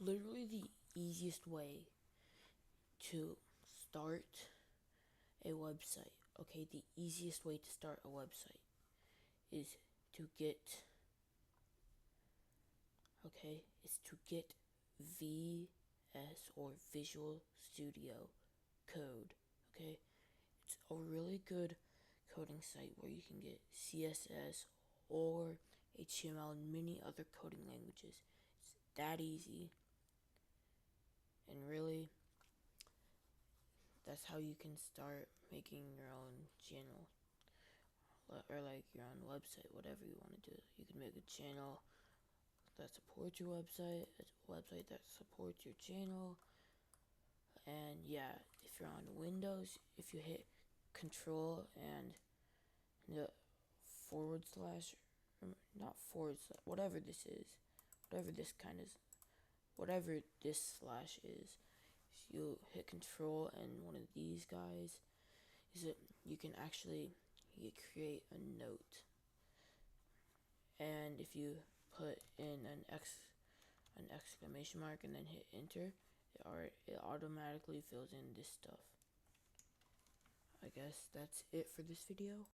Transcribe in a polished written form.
literally the easiest way to start a website. Okay, the easiest way to start a website is to get VS or Visual Studio Code. Okay, it's a really good coding site where you can get CSS or HTML and many other coding languages. It's that easy, and really, that's how you can start making your own channel or like your own website, whatever you want to do. You can make a channel that supports your website, a website that supports your channel. And yeah, if you're on Windows, if you hit Control and the forward slash, not forward slash, whatever this is, whatever this slash is, you hit Control and one of these guys is that you can actually create a note. And if you put in an exclamation mark and then hit enter, it automatically fills in this stuff. I guess that's it for this video.